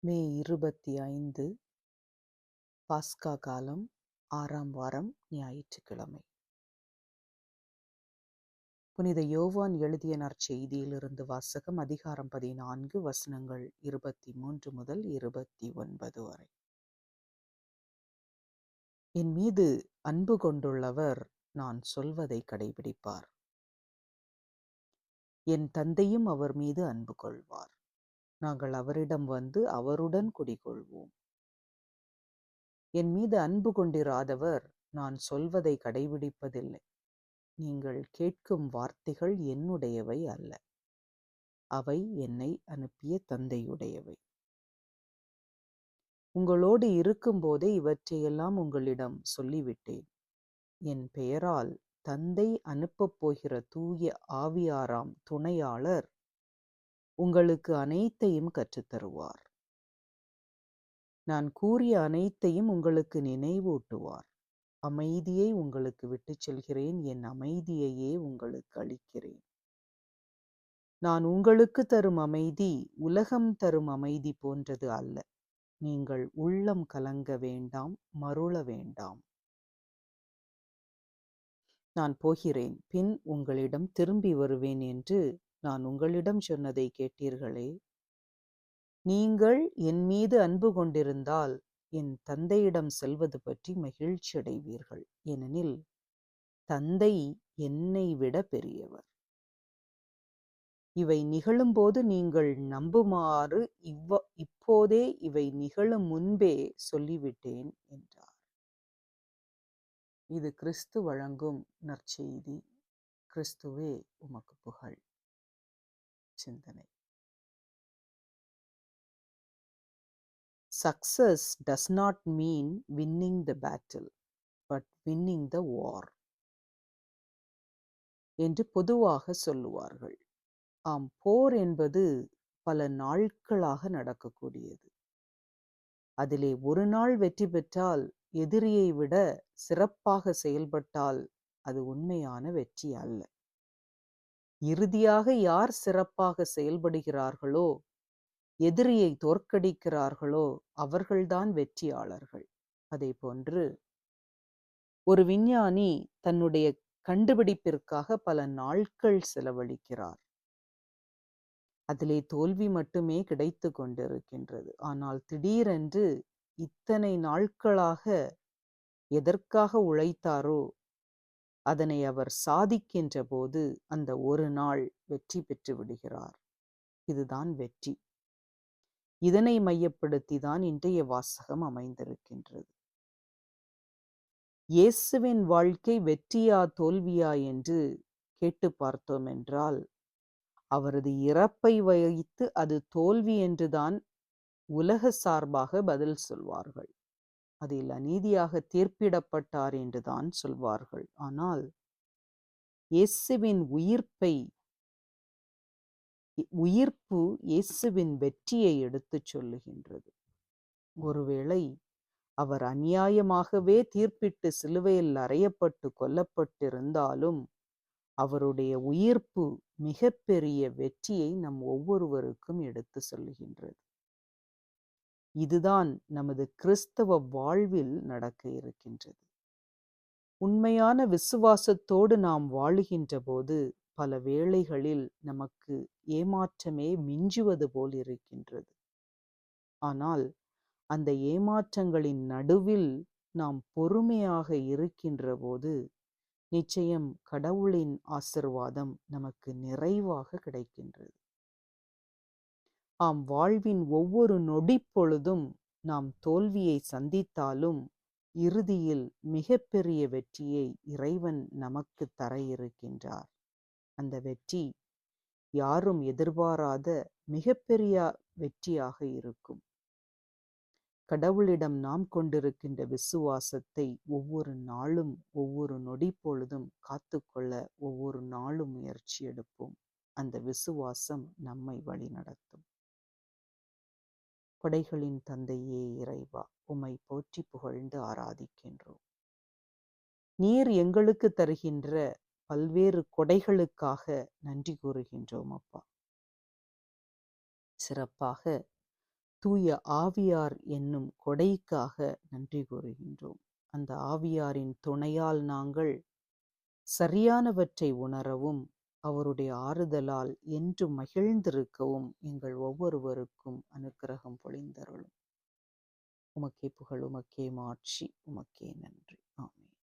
மே 25 பாஸ்கா காலம் 6ஆம் வாரம் ஞாயிற்றுக்கிழமை. புனித யோவான் எழுதிய நற்செய்தியிலிருந்து வாசகம். அதிகாரம் 14 வசனங்கள் 23 முதல் 29 வரை. என் மீது அன்பு கொண்டுள்ளவர் நான் சொல்வதை கடைபிடிப்பார். என் தந்தையும் அவர் மீது அன்பு கொள்வார். நாங்கள் அவரிடம் வந்து அவருடன் குடிகொள்வோம். என் மீது அன்பு கொண்டிராதவர் நான் சொல்வதை கடைபிடிப்பதில்லை. நீங்கள் கேட்கும் வார்த்தைகள் என்னுடையவை அல்ல, அவை என்னை அனுப்பிய தந்தையுடையவை. உங்களோடு இருக்கும்போதே இவற்றையெல்லாம் உங்களிடம் சொல்லிவிட்டேன். என் பெயரால் தந்தை அனுப்பப் போகிற தூய ஆவியாராம் துணையாளர் உங்களுக்கு அனைத்தையும் கற்றுத்தருவார். நான் கூறிய அனைத்தையும் உங்களுக்கு நினைவூட்டுவார். அமைதியை உங்களுக்கு விட்டுச் செல்கிறேன், என் அமைதியையே உங்களுக்கு அளிக்கிறேன். நான் உங்களுக்கு தரும் அமைதி உலகம் தரும் அமைதி போன்றது அல்ல. நீங்கள் உள்ளம் கலங்க வேண்டாம், மருள வேண்டாம். நான் போகிறேன், பின் உங்களிடம் திரும்பி வருவேன் என்று நான் உங்களிடம் சொன்னதை கேட்டீர்களே. நீங்கள் என் மீது அன்பு கொண்டிருந்தால் என் தந்தையிடம் செல்வது பற்றி மகிழ்ச்சி அடைவீர்கள். ஏனெனில் தந்தை என்னை விட பெரியவர். இவை நிகழும்போது நீங்கள் நம்புமாறு இப்போதே இவை நிகழும் முன்பே சொல்லிவிட்டேன் என்றார். இது கிறிஸ்து வழங்கும் நற்செய்தி. கிறிஸ்துவே உமக்கு புகழ். சிந்தனை. Success does not mean winning the battle, but winning the war என்று பொதுவாக சொல்லுவார்கள். ஆம், போர் என்பது பல நாட்களாக நடக்கக்கூடியது. அதிலே ஒரு நாள் வெற்றி பெற்றால், எதிரியை விட சிறப்பாக செயல்பட்டால் அது உண்மையான வெற்றி அல்ல. இறுதியாக யார் சிறப்பாக செயல்படுகிறார்களோ, எதிரியை தோற்கடிக்கிறார்களோ அவர்கள்தான் வெற்றியாளர்கள். அதே போன்று ஒரு விஞ்ஞானி தன்னுடைய கண்டுபிடிப்பிற்காக பல நாட்கள் செலவழிக்கிறார். அதிலே தோல்வி மட்டுமே கிடைத்து கொண்டிருக்கின்றது. ஆனால் திடீரென்று இத்தனை நாட்களாக எதற்காக உழைத்தாரோ அதனை அவர் சாதிக்கின்ற போது அந்த ஒரு நாள் வெற்றி பெற்று விடுகிறார். இதுதான் வெற்றி. இதனை மையப்படுத்தி தான் இன்றைய வாசகம் அமைந்திருக்கின்றது. இயேசுவின் வாழ்க்கை வெற்றியா தோல்வியா என்று கேட்டு பார்த்தோம் என்றால், அவரது இறப்பை வைத்து அது தோல்வி என்றுதான் உலக சார்பாக பதில் சொல்வார்கள். அதில் அநீதியாக தீர்ப்பிடப்பட்டார் என்றுதான் சொல்வார்கள். ஆனால் இயேசுவின் உயிர்ப்பு இயேசுவின் வெற்றியை எடுத்துச் சொல்லுகின்றது. ஒருவேளை அவர் அநியாயமாகவே தீர்ப்பிட்டு சிலுவையில் அறையப்பட்டு கொல்லப்பட்டிருந்தாலும் அவருடைய உயிர்ப்பு மிகப்பெரிய வெற்றியை நம் ஒவ்வொருவருக்கும் எடுத்து சொல்லுகின்றது. இதுதான் நமது கிறிஸ்தவ வாழ்வில் நடக்க இருக்கின்றது. உண்மையான விசுவாசத்தோடு நாம் வாழுகின்ற போது பல வேளைகளில் நமக்கு ஏமாற்றமே மிஞ்சுவது போல் இருக்கின்றது. ஆனால் அந்த ஏமாற்றங்களின் நடுவில் நாம் பொறுமையாக இருக்கின்ற போது நிச்சயம் கடவுளின் ஆசீர்வாதம் நமக்கு நிறைவாக கிடைக்கின்றது. ஆம், வாழ்வின் ஒவ்வொரு நொடி பொழுதும் நாம் தோல்வியை சந்தித்தாலும் இறுதியில் மிகப்பெரிய வெற்றியை இறைவன் நமக்கு தர இருக்கின்றார். அந்த வெற்றி யாரும் எதிர்பாராத மிகப்பெரிய வெற்றியாக இருக்கும். கடவுளிடம் நாம் கொண்டிருக்கின்ற விசுவாசத்தை ஒவ்வொரு நாளும் ஒவ்வொரு நொடி பொழுதும் காத்துக்கொள்ள ஒவ்வொரு நாளும் முயற்சி எடுப்போம். அந்த விசுவாசம் நம்மை வழிநடத்தும். கொடைகளின் தந்தையே இறைவா, உம்மை போற்றி புகழ்ந்து ஆராதிக்கின்றோம். நீர் எங்களுக்கு தருகின்ற பல்வேறு கொடைகளுக்காக நன்றி கூறுகின்றோம் அப்பா. சிறப்பாக தூய ஆவியார் என்னும் கொடைக்காக நன்றி கூறுகின்றோம். அந்த ஆவியாரின் துணையால் நாங்கள் சரியானவற்றை உணரவும், அவருடைய ஆறுதலால் என்று மகிழ்ந்திருக்கவும் எங்கள் ஒவ்வொருவருக்கும் அனுக்கிரகம் பொழிந்தருளும். உமக்கே புகழ், உமக்கே மாட்சி, உமக்கே நன்றி. ஆமென்.